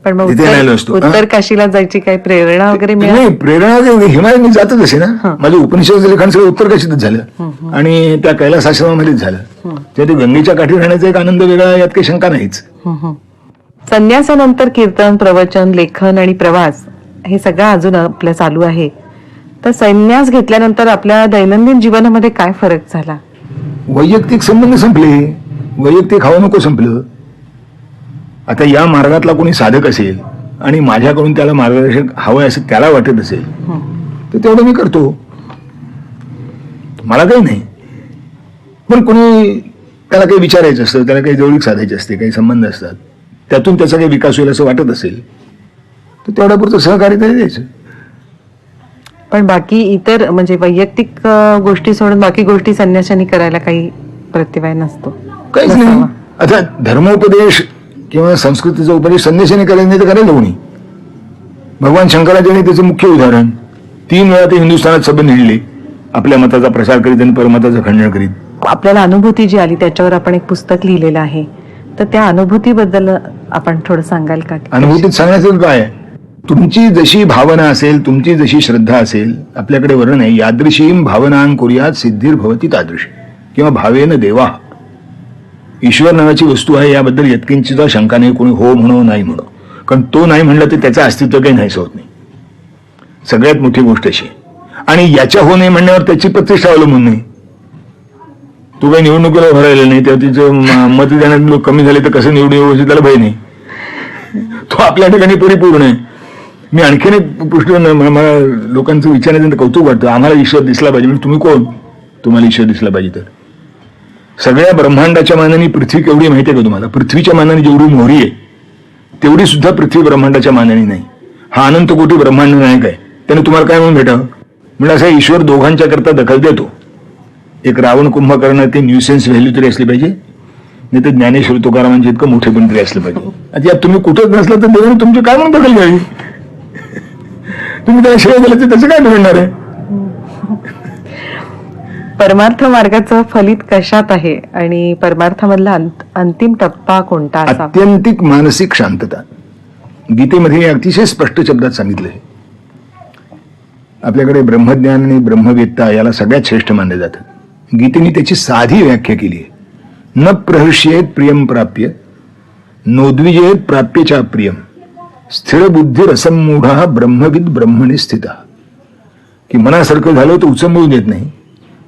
पण मग तिथे राहिलो असतो. उत्तर काशीला जायची काही प्रेरणा वगैरे नाही, प्रेरणा हिमालय मी जातच असे ना. माझं उपनिषद लिखाण सगळं उत्तर काशीतच झालं, आणि त्या कैलास आश्रमामध्येच झालं. तेव्हा ते गंगेच्या काठी राहण्याचा एक आनंद वेगळा, यात काही शंका नाहीच. संन्यासानंतर कीर्तन, प्रवचन, लेखन आणि प्रवास हे सगळं अजून आपलं चालू आहे. तर संन्यास घेतल्यानंतर आपल्या दैनंदिन जीवनामध्ये काय फरक झाला? वैयक्तिक संबंध संपले, वैयक्तिक हवं नको संपलं. आता या मार्गातला कोणी साधक असेल आणि माझ्याकडून त्याला मार्गदर्शक हवं असं त्याला वाटत असेल तर तेवढं मी करतो, मला काही नाही. पण कोणी त्याला काही विचारायचं असतं, त्याला काही जवळीक साधायची असते, काही संबंध असतात, त्यातून त्याचा काही विकास होईल असं वाटत असेल तर तेवढ्यापुरतं सहकार्य तरी द्यायचं. पण बाकी इतर म्हणजे वैयक्तिक गोष्टी सोडून बाकी गोष्टी संन्याशांनी करायला काही प्रतिभय नसतो. काहीच नाही. नसावा. आता धर्मोपदेश किंवा संस्कृतीचा उपदेश संन्याशाने करायला नाही तर करायला कोणी. भगवान शंकराचार्य त्याचं मुख्य उदाहरण. 3 वेळा ते हिंदुस्थानात सबंध हिंडले, आपल्या मताचा प्रसार करीत आणि परमताचं खंडन करीत. आपल्याला अनुभूती जी आली त्याच्यावर आपण एक पुस्तक लिहिलेलं आहे, तर त्या अनुभूतीबद्दल आपण थोडं सांगाल का? अनुभूतीत सांगण्याचं काय आहे, तुमची जशी भावना असेल, तुमची जशी श्रद्धा असेल, आपल्याकडे वर्णन आहे, यादृशीम भावनां कुर्यात सिद्धिर्भवती तादृशी किंवा भावेन देवा. ईश्वर नावाची वस्तू आहे याबद्दल यत्किंचित शंका नाही, कोणी हो म्हणो नाही म्हणो, कारण तो नाही म्हणलं तर त्याचं अस्तित्व काही नाहीच होत नाही. सगळ्यात मोठी गोष्ट अशी. आणि याच्या हो नाही म्हणण्यावर त्याची प्रतिष्ठा अवलंबून नाही. तू काही निवडणुकीला उभं राहिलं नाही, तेव्हा तिचं मत देण्यात लोक कमी झाले तर कसं निवडून येऊ त्याला भय नाही. तो आपल्या ठिकाणी परिपूर्ण आहे. मी आणखीन एक पृष्ठ मला लोकांचं विचारण्याचं कौतुक वाटतं, आम्हाला ईश्वर दिसला पाहिजे. म्हणजे तुम्ही कोण, तुम्हाला ईश्वर दिसला पाहिजे तर सगळ्या ब्रह्मांडाच्या मानाने पृथ्वी केवढी माहिती आहे का तुम्हाला? पृथ्वीच्या मानाने जेवढी मोहरी आहे तेवढी सुद्धा पृथ्वी ब्रह्मांडाच्या मानाने नाही. हा अनंत कोटी ब्रह्मांड नायक आहे, त्याने तुम्हाला काय म्हणून भेटावं? म्हणजे असा ईश्वर दोघांच्या करता दखल देतो. एक रावण कुंभकर्ण ते न्यूसेन्स व्हॅल्यू तरी असली पाहिजे, नाही तर ज्ञानेश्वर तुकारामांचे इतकं मोठे पण तरी असलं पाहिजे. आता यात तुम्ही कुठंच नसलं तर देवाने तुमची काय म्हणून दखल घ्यावी? तुम्ही त्याला शिवाय दिलं तर त्याचं काय मिळणार आहे? परमार्थ मार्गाचं फलित कशात आहे आणि परमार्थामधला अंतिम टप्पा कोणता असावा? आत्यंतिक मानसिक शांतता. गीतेमध्ये अतिशय स्पष्ट शब्दात सांगितलं आहे. आपल्याकडे ब्रह्मज्ञान आणि ब्रह्मवेत्ता याला सगळ्यात श्रेष्ठ मानले जातं. गीतेने त्याची साधी व्याख्या केली आहे. न प्रहर्ष्येत प्रियम प्राप्य नोद्विजेत प्राप्यच्या प्रियम स्थिर बुद्धी रसमूढा ब्रह्मविद ब्रह्मणी स्थिता. की मनासारखं झालं तर उचंबळून देत नाही,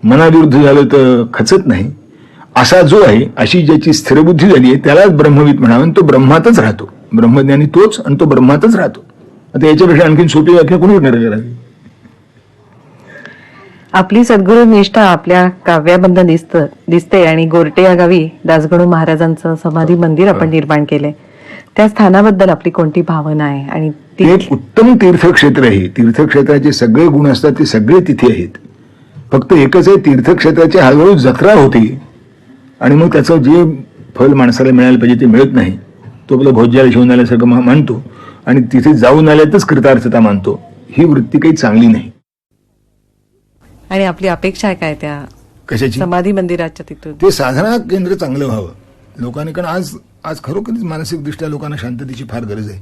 मनाविरुद्ध झालं तर खचत नाही, असा जो आहे, अशी ज्याची स्थिरबुद्धी झाली आहे त्यालाच ब्रह्मविद म्हणावं. तो ब्रह्मातच राहतो. ब्रह्मज्ञानी तोच आणि तो ब्रह्मातच राहतो. आता याच्यापेक्षा आणखीन सोपी व्याख्या कोणी करणार? आपली सद्गुरू निष्ठा आपल्या काव्याबंध दिसते आणि गोरटे या गावी दासगणू महाराजांचं समाधी मंदिर आपण निर्माण केलंय. त्या स्थानाबद्दल आपली कोणती भावना आहे? आणि ते एक उत्तम तीर्थक्षेत्र आहे. तीर्थक्षेत्राचे सगळे गुण असतात ते सगळे तिथे आहेत. फक्त एकच आहे, तीर्थक्षेत्राची हळूहळू जत्रा होते आणि मग त्याचं जे फल माणसाला मिळायला पाहिजे ते मिळत नाही. तो आपलं भोज्याला शिवून आल्यासारखं मानतो आणि तिथे जाऊन आल्यातच कृतार्थता मानतो. ही वृत्ती काही चांगली नाही. आणि आपली अपेक्षा आहे काय त्या कशाची? समाधी मंदिराच्या तिथून? ते साधना केंद्र चांगलं व्हावं लोकांनी. कारण आज खरोखरच मानसिकदृष्ट्या लोकांना शांततेची फार गरज आहे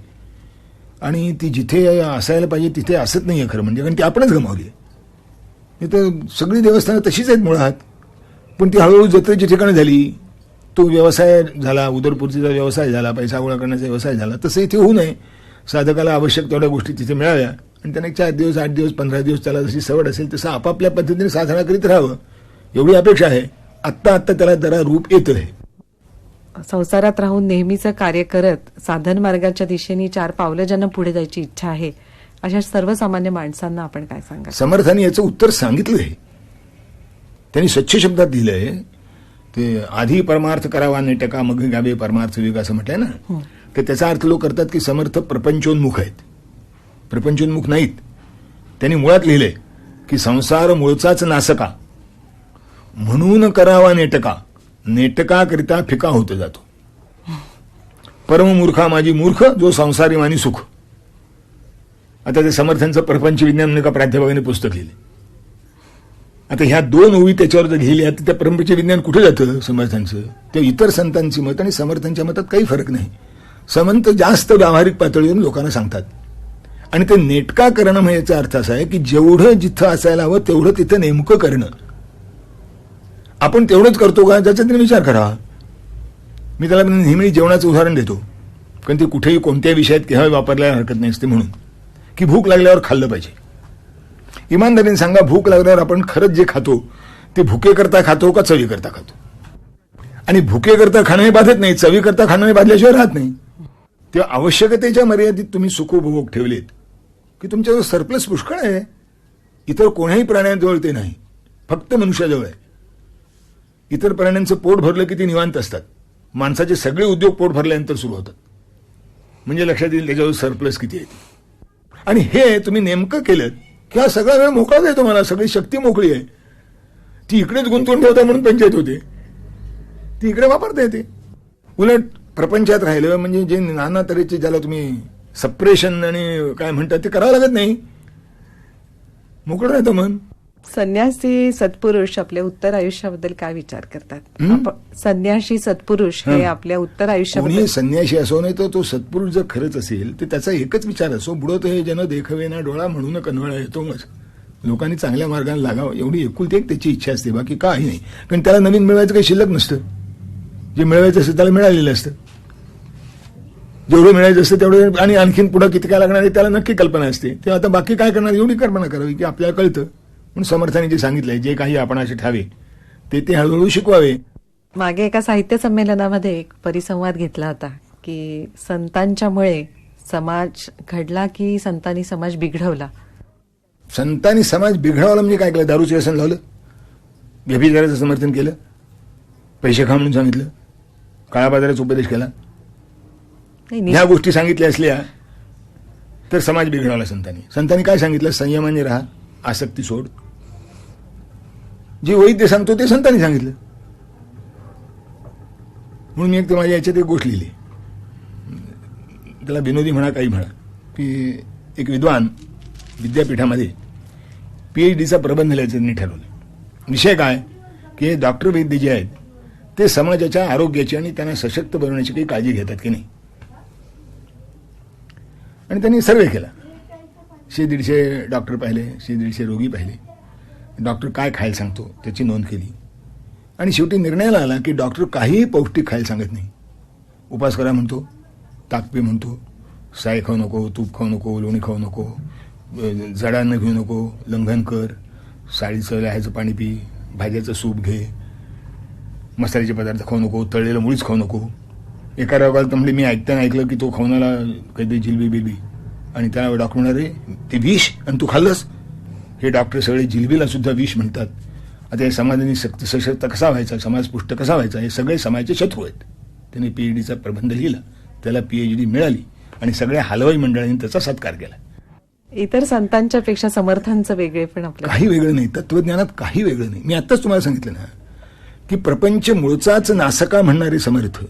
आणि ती जिथे असायला पाहिजे तिथे असत नाहीये खरं म्हणजे. कारण ती आपणच गमावली. तर सगळी देवस्थानं तशीच आहेत मुळात, पण ती हळूहळू जत्रेची ठिकाणं झाली. तो व्यवसाय झाला, उदरपूर्तीचा व्यवसाय झाला, पैसा गोळा करण्याचा व्यवसाय झाला. तसं इथे होऊ नये. साधकाला आवश्यक तेवढ्या गोष्टी तिथे मिळाव्या आणि त्याने 4 दिवस 8 दिवस 15 दिवस त्याला जशी सवड असेल तसं आपापल्या पद्धतीने साधना करीत राहावं एवढी अपेक्षा आहे. आत्ता त्याला जरा रूप येत आहे. संसारात राहून नेहमीचं कार्य करत साधन मार्गाच्या दिशेने 4 पावलं ज्यांना पुढे जायची इच्छा आहे अशा सर्वसामान्य माणसांना आपण काय सांगा? समर्थांनी याचं उत्तर सांगितलं आहे. त्यांनी स्वच्छ शब्दात दिलंय. ते आधी परमार्थ करावा नेटका मग गावे परमार्थ विवेक असं म्हटलंय ना. तर त्याचा अर्थ लोक करतात की समर्थ प्रपंचोन्मुख आहेत. प्रपंचोन्मुख नाहीत. त्यांनी मुळात लिहिलंय की संसार मूळचाच नासका म्हणून करावा नेटका, नेटकाकरिता फिका होत जातो. परममूर्खा माझी मूर्ख जो संसारी मानी सुख. आता ते समर्थांचं प्रपंच विज्ञान एका प्राध्यापकाने पुस्तक लिहिले. आता ह्या 2 ओळी त्याच्यावर जर लिहिल्या तर त्या परंपरेचे विज्ञान कुठे जातं समर्थांचं? ते इतर संतांची मत आणि समर्थांच्या मतात काही फरक नाही. समंत जास्त व्यावहारिक पातळीवर लोकांना सांगतात आणि ते नेटका करणं म्हणजे याचा अर्थ असा आहे की जेवढं जिथं असायला हवं तेवढं तिथं नेमकं करणं. आपण तेवढंच करतो का ज्याचा त्याने विचार करा. मी त्याला नेहमी जेवणाचं उदाहरण देतो कारण ते कुठेही कोणत्याही विषयात केव्हा वापरल्याला हरकत नाही असते. म्हणून की भूक लागल्यावर खाल्लं पाहिजे. इमानदारीने सांगा, भूक लागल्यावर आपण खरंच जे खातो ते भुके करता खातो का चवी करता खातो. आणि भुके करता खाणंही बाधत नाही, चवी करता खाणंही बाधल्याशिवाय राहत नाही. तेव्हा आवश्यकतेच्या मर्यादित तुम्ही सुखोपभोग ठेवलेत की तुमच्याजवळ सरप्लस पुष्कळ आहे. इतर कोणाही प्राण्यांजवळ ते नाही, फक्त मनुष्याजवळ आहे. इतर प्राण्यांचं पोट भरलं की ती निवांत असतात. माणसाचे सगळे उद्योग पोट भरल्यानंतर सुरू होतात. म्हणजे लक्षात येईल त्याच्यावर सरप्लस किती आहे. आणि हे तुम्ही नेमकं केलं की हा सगळा वेळ मोकळाच आहे तुम्हाला, सगळी शक्ती मोकळी आहे. ती इकडेच गुंतवून ठेवता म्हणून पंचायत होते, ती इकडे वापरता येते. उलट प्रपंचात राहिलं म्हणजे जे नाना तऱ्हेचे ज्याला तुम्ही सप्रेशन आणि काय म्हणतात ते करावं लागत नाही, मोकळं राहतं मन. संन्यासी सत्पुरुष आपल्या उत्तर आयुष्याबद्दल काय विचार करतात? हं? संन्यासी सत्पुरुष हे हं. आपल्या उत्तर कोणी आयुष्याबद्दल संन्याशी असो नाही तर तो सत्पुरुष जर खरंच असेल तर त्याचा एकच विचार असो, बुडत हे जन देखवे ना डोळा म्हणून कन्वळा येतो. मग लोकांनी चांगल्या मार्गाने लागावं एवढी एकुलती एक त्याची इच्छा असते, बाकी काही नाही. कारण त्याला नवीन मिळवायचं काही शिल्लक नसतं. जे मिळवायचं असतं त्याला मिळालेलं असतं. जेवढं मिळायचं असतं तेवढं, आणि आणखीन पुढे किती काय लागणार आहे त्याला नक्की कल्पना असते. तेव्हा आता बाकी काय करणार, एवढी कल्पना करावी की आपल्याला कळतं. म्हणून समर्थाने जे सांगितलंय, जे काही आपण असे ठावे ते हळूहळू शिकवावे. मागे एका साहित्य संमेलनामध्ये एक परिसंवाद घेतला होता की संतांच्यामुळे समाज घडला की संतांनी समाज बिघडवला. संतांनी समाज बिघडवला म्हणजे काय केलं? दारूचं व्यसन लावलं, व्यभिचाराचं समर्थन केलं, पैसे खा म्हणून सांगितलं, काळा बाजाराचा उपदेश केला. नाही, ह्या गोष्टी सांगितल्या असल्या तर समाज बिघडवला संतांनी. संतांनी काय सांगितलं? संयमाने राहा, आसक्ती सोड. जे वैद्य सांगतो ते संतांनी सांगितलं. म्हणून मी एक तर माझ्या याच्यात एक गोष्ट लिहिली, त्याला विनोदी म्हणा काही म्हणा, की एक विद्वान विद्यापीठामध्ये PhDचा प्रबंध लिहायचं त्यांनी ठरवलं. विषय काय की डॉक्टर वैद्य जे आहेत ते समाजाच्या आरोग्याची आणि त्यांना सशक्त बनवण्याची काही काळजी घेतात की नाही. आणि त्यांनी सर्वे केला. 100-150 डॉक्टर पाहिले, 100-150 रोगी पाहिले. डॉक्टर काय खायला सांगतो त्याची नोंद केली. आणि शेवटी निर्णयाला आला की डॉक्टर काहीही पौष्टिक खायला सांगत नाही. उपास करा म्हणतो, ताकपी म्हणतो, साय खाऊ नको, तूप खाऊ नको, लोणी खाऊ नको, जडानं घेऊ नको, लंघन कर, साडीचं लहायचं पाणी पी, भाज्याचं सूप घे, मसाल्याचे पदार्थ खाऊ नको, तळलेलं मुळीच खाऊ नको. एका रोगाला तर म्हणजे मी ऐकलं की तो खाऊनाला काहीतरी जिलबी बिलबी, आणि त्याला डॉक्टर म्हणाले ते विष आणि तू खाल्लंस. हे डॉक्टर सगळे जिलबीला सुद्धा विष म्हणतात. आता या समाजाने सशक्त कसा व्हायचा, समाजपुष्ट कसा व्हायचा, हे सगळे समाजाचे शत्रू आहेत. त्याने PhDचा प्रबंध लिहिला, त्याला PhD मिळाली आणि सगळ्या हलवाई मंडळांनी त्याचा सत्कार केला. इतर संतांच्या पेक्षा समर्थांचं वेगळे पण आपल्या काही वेगळं नाही, तत्वज्ञानात काही वेगळं नाही. मी आत्ताच तुम्हाला सांगितलं ना की प्रपंच मूळचाच नासका म्हणणारे समर्थ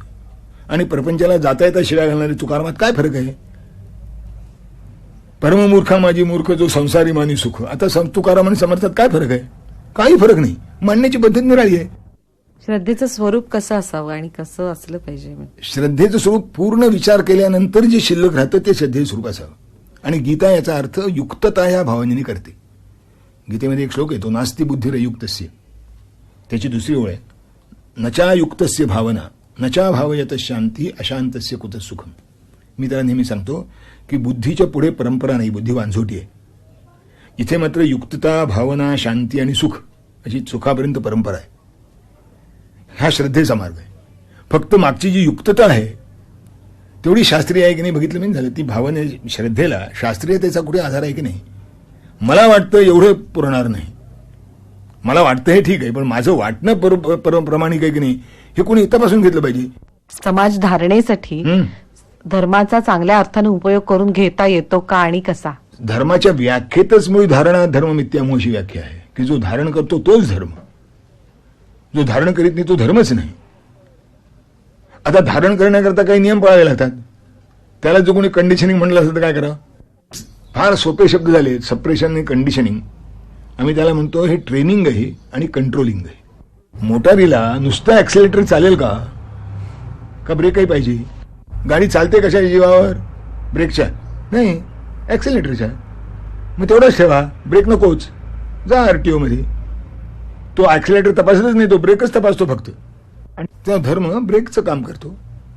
आणि प्रपंचाला जाता येता शिळा घालणारे तुकारामात काय फरक आहे? परममूर्खा माझी मूर्ख जो संसारी मानी सुख. आता तुकाराम आणि समर्थात काय फरक आहे? काही फरक नाही. मांडण्याची पद्धत निराळी आहे. श्रद्धेचं स्वरूप कसं असावं आणि कसं असलं पाहिजे? श्रद्धेचं स्वरूप पूर्ण विचार केल्यानंतर जे शिल्लक राहतं ते श्रद्धेचं स्वरूप असावं. आणि गीता याचा अर्थ युक्तता ह्या भावनेने करते. गीतेमध्ये एक श्लोक येतो, नास्ति बुद्धिरयुक्तस्य. त्याची दुसरी ओळ आहे, नचा युक्तस्य भावना नचा भावयत शांती अशांतस्य कुत सुखम. मी त्याला नेहमी सांगतो की बुद्धीच्या पुढे परंपरा नाही, बुद्धी वांझोटी आहे. इथे मात्र युक्तता, भावना, शांती आणि सुख अशी सुखापर्यंत परंपरा आहे. हा श्रद्धेचा मार्ग आहे. फक्त मागची जी युक्तता आहे तेवढी शास्त्रीय आहे की नाही बघितलं मी झालं. ती भावना श्रद्धेला शास्त्रीयतेचा कुठे आधार आहे की नाही? मला वाटतं एवढं पुरणार नाही. मला वाटतं हे ठीक आहे, पण माझं वाटणं प्रामाणिक आहे की नाही हे कोणी तपासून घेतलं पाहिजे. समाज धारणेसाठी धर्माचा चांगल्या अर्थाने उपयोग करून घेता येतो का आणि कसा? धर्माच्या व्याख्येतच मुळी धारणा धर्म मिथ्यामोह अशी व्याख्या आहे की जो धारण करतो तोच धर्म, जो धारण करीत नाही तो धर्मच नाही. आता धारण करण्याकरता काही नियम पाळावे लागतात. त्याला जो कोणी कंडिशनिंग म्हणलं असतं तर काय करावं? फार सोपे शब्द झाले, सप्रेशन आणि कंडिशनिंग. आम्ही त्याला म्हणतो हे ट्रेनिंग आहे आणि कंट्रोलिंग आहे. मोटारीला नुसतं ऍक्सिलेटर चालेल का? का ब्रेकही पाहिजे? गाडी चालते कशा जीवावर? ब्रेकच्या नाही, ऍक्सिलेटरच्या. मग तेवढंच ठेवा, ब्रेक नकोच. जा RTO मध्ये, तो ऍक्सिलेटर तपासतच नाही, तो ब्रेकच तपासतो फक्त. आणि त्या धर्म ब्रेकचं काम करतो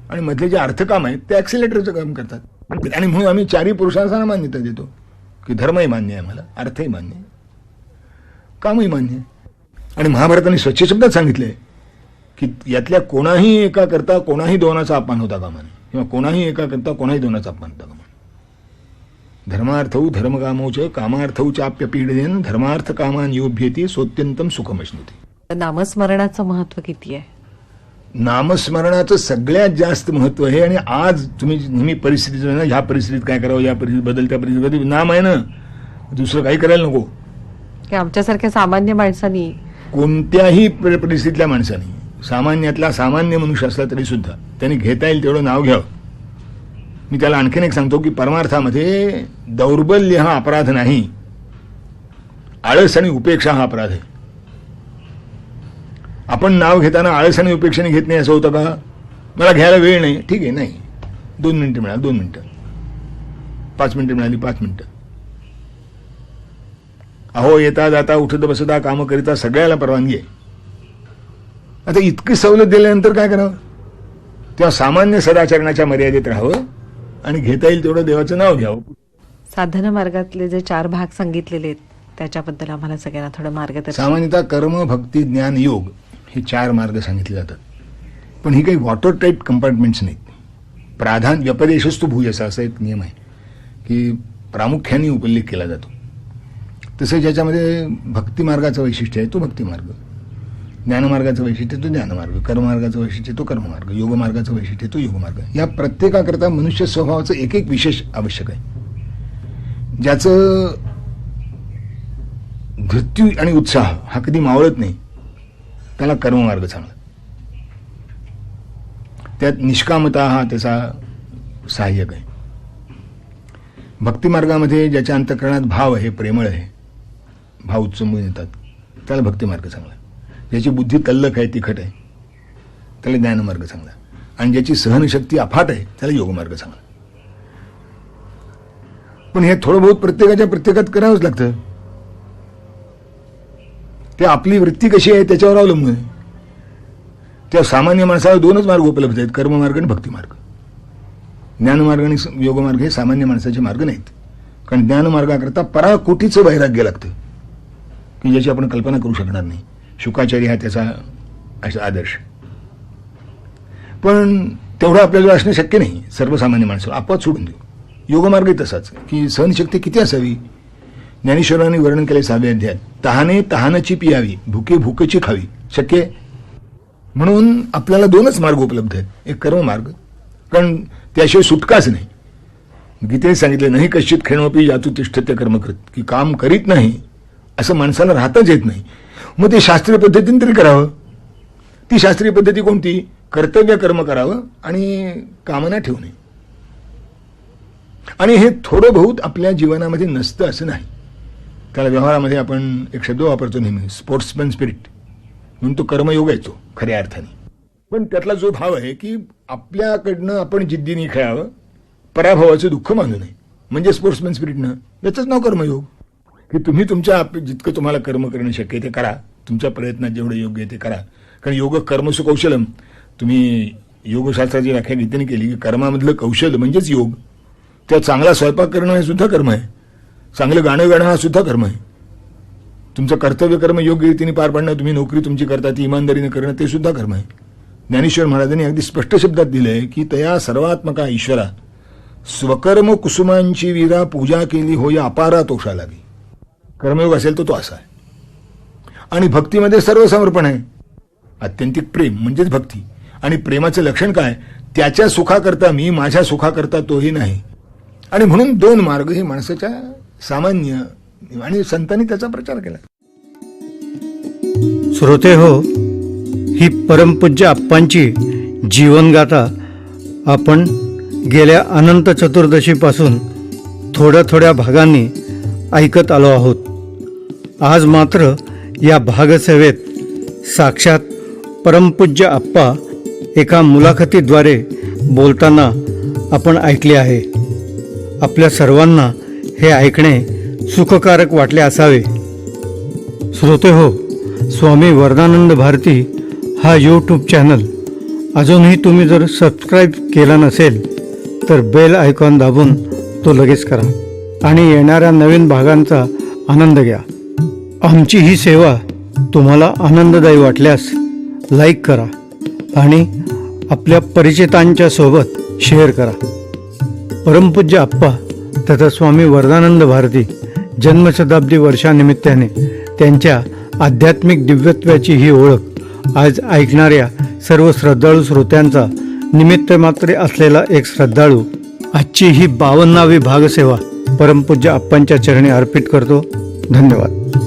आणि मधले जे अर्थकाम आहेत ते ऍक्सिलेटरचं काम करतात. आणि म्हणून आम्ही चारही पुरुषांना मान्यता देतो की धर्मही मान्य आहे, मला अर्थही मान्य आहे, कामही मान्य आहे. आणि महाभारताने स्वच्छ शब्दात सांगितले की यातल्या कोणाही एका करता कोणाही दोनाचा अपमान होता कामा नये, किंवा कोणाही एका करता कोणाही दोनाचा अपमान होता कामा नये. धर्मार्थौ धर्मकामौच कामार्थौ चाप्य पीडनेन धर्मार्थ कामान योभ्येती सोत्यंतम सुखमश्नुते. नामस्मरणाचं महत्व किती आहे? नामस्मरणाचं सगळ्यात जास्त महत्व आहे. आणि आज तुम्ही नेहमी परिस्थितीचं ना, ह्या परिस्थितीत काय करावं, या परिस्थितीत बदलत्या परिस्थितीत नाम आहे ना, दुसरं काही करायला नको. की आमच्यासारख्या सामान्य माणसांनी कोणत्याही परिस्थितीतल्या माणसाने, सामान्यातला सामान्य मनुष्य असला तरी सुद्धा त्यांनी घेता येईल तेवढं नाव घ्यावं. मी त्याला आणखीन एक सांगतो की परमार्थामध्ये दौर्बल्य हा अपराध नाही, आळस आणि उपेक्षा हा अपराध आहे. आपण नाव घेताना आळस आणि उपेक्षाने घेत नाही असं होतं का? मला घ्यायला वेळ नाही, ठीक आहे, नाही, 2 मिनिटं मिळाली 2 मिनिटं, 5 मिनिटं मिळाली 5 मिनिटं. अहो येता जाता उठत बसता कामं करिता सगळ्याला परवानगी आहे. आता इतकी सवलत दिल्यानंतर काय करावं? तेव्हा सामान्य सदाचरणाच्या मर्यादेत राहावं आणि घेता येईल तेवढं देवाचं नाव घ्यावं. साधना मार्गातले जे 4 भाग सांगितलेले आहेत त्याच्याबद्दल आम्हाला सगळ्यांना थोडं मार्गदर्शन. सामान्यतः कर्म, भक्ती, ज्ञान, योग हे 4 मार्ग सांगितले जातात. पण ही काही वॉटर टाईप कंपार्टमेंट्स नाहीत. प्राधान्य व्यपदेशस्तु भूयसा असा एक नियम आहे की प्रामुख्याने उल्लेख केला जातो. तसं ज्याच्यामध्ये भक्ती मार्गाचं वैशिष्ट्य आहे तो भक्ती मार्ग, ज्ञानमार्गाचं वैशिष्ट्य तो ज्ञानमार्ग, कर्ममार्गाचं वैशिष्ट्य तो कर्ममार्ग, योगमार्गाचं वैशिष्ट्य तो योगमार्ग. या प्रत्येकाकरता मनुष्य स्वभावाचं एक एक विशेष आवश्यक आहे. ज्याचं धृत्यू आणि उत्साह हा कधी मावळत नाही त्याला कर्ममार्ग चांगला. त्यात निष्कामता हा त्याचा सहाय्यक आहे. भक्तिमार्गामध्ये ज्याच्या अंतःकरणात भाव आहे, प्रेमळ आहे, भाव उच्चंबून येतात, त्याला भक्तिमार्ग चांगला. ज्याची बुद्धी तल्लख आहे, तिखट आहे, त्याला ज्ञानमार्ग चांगला. आणि ज्याची सहनशक्ती अफाट आहे त्याला योगमार्ग चांगला. पण हे थोडं बहुत प्रत्येकात करावंच लागतं. ते आपली वृत्ती कशी आहे त्याच्यावर अवलंबून आहे. त्या सामान्य माणसाला 2च मार्ग उपलब्ध आहेत, कर्ममार्ग आणि भक्तिमार्ग. ज्ञानमार्ग आणि योगमार्ग हे सामान्य माणसाचे मार्ग नाहीत. कारण ज्ञानमार्गाकरता पराकोटीचं वैराग्य लागतं की ज्याची आपण कल्पना करू शकणार नाही. शुकाचार्य हा त्याचा असा आदर्श. पण तेवढं आपल्याला असणं शक्य नाही सर्वसामान्य माणसं, आपोआप सोडून देऊ. योगमार्ग तसाच की सहनशक्ती किती असावी. ज्ञानेश्वरांनी वर्णन केले 6व्या अध्यायात, तहाने तहानची पियावी, भुके भुकेची खावी. शक्य आहे. म्हणून आपल्याला 2च मार्ग उपलब्ध आहेत, एक कर्ममार्ग, कारण त्याशिवाय सुटकाच नाही. गीतेने सांगितलं नाही कश्चित खेळोपी यातू तिष्ठत्य कर्मकृत, की काम करीत नाही असं माणसाला राहताच येत नाही. मग ते शास्त्रीय पद्धतीने तरी करावं. ती शास्त्रीय पद्धती कोणती? कर्तव्य कर्म करावं आणि कामना ठेवू नये. आणि हे थोडं बहुत आपल्या जीवनामध्ये नसतं असं नाही. त्याला व्यवहारामध्ये आपण एक शब्द वापरतो नेहमी, स्पोर्ट्समॅन स्पिरिट, म्हणून तो कर्मयोग आहे तो खऱ्या अर्थाने. पण त्यातला जो भाव आहे की आपल्याकडनं आपण जिद्दीने खेळावं, पराभवाचं दुःख मानू नये, म्हणजे स्पोर्ट्समॅन स्पिरिटनं. याचंच नाव कर्मयोग. की तुम्ही तुमच्या जितकं तुम्हाला कर्म करणं शक्य आहे ते करा, तुमच्या प्रयत्नात जेवढं योग्य आहे ते करा. कारण योग कर्मसु कौशलम, तुम्ही योगशास्त्राची व्याख्या गीतेने केली की कर्मामधलं कौशल्य म्हणजेच योग. त्या चांगला स्वयंपाक करणं हे सुद्धा कर्म आहे, चांगलं गाणं गाणं हा सुद्धा कर्म आहे. तुमचं कर्तव्य कर्म योग्य रीतीने पार पाडणं, तुम्ही नोकरी तुमची करता ती इमानदारीने करणं ते सुद्धा कर्म आहे. ज्ञानेश्वर महाराजांनी अगदी स्पष्ट शब्दात दिलंय की तया सर्वात्मका ईश्वरा स्वकर्म कुसुमांची वीरा पूजा केली होय अपारा तोषा लागी. कर्मयोग असेल तर तो असा आहे. आणि भक्तीमध्ये सर्व समर्पण आहे, आत्यंतिक प्रेम म्हणजेच भक्ती. आणि प्रेमाचं लक्षण काय? त्याच्या सुखाकरता मी, माझ्या सुखाकरता तोही नाही. आणि म्हणून 2 मार्ग हे माणसाच्या सामान्य, आणि संतांनी त्याचा प्रचार केला. श्रोते हो, ही परमपूज्य आप्पांची जीवनगाथा आपण गेल्या अनंत चतुर्दशीपासून थोड्या थोड्या भागांनी ऐकत आलो आहोत. आज मात्र या भागसेवेत साक्षात परमपूज्य आप्पा एका मुलाखतीद्वारे बोलताना आपण ऐकले आहे. आपल्या सर्वांना हे ऐकणे सुखकारक वाटले असावे. श्रोते हो, स्वामी वरदानंद भारती हा यूट्यूब चॅनल अजूनही तुम्ही जर सबस्क्राईब केला नसेल तर बेल आयकॉन दाबून तो लगेच करा आणि येणाऱ्या नवीन भागांचा आनंद घ्या. आमची ही सेवा तुम्हाला आनंददायी वाटल्यास लाईक करा आणि आपल्या परिचितांच्या सोबत शेअर करा. परमपूज्य आप्पा तथा स्वामी वरदानंद भारती जन्मशताब्दी वर्षानिमित्ताने त्यांच्या आध्यात्मिक दिव्यत्वाची ही ओळख आज ऐकणाऱ्या सर्व श्रद्धाळू श्रोत्यांचा निमित्त मात्र असलेला एक श्रद्धाळू आजची ही 52वी भागसेवा परमपूज्य आप्पांच्या चरणी अर्पित करतो. धन्यवाद.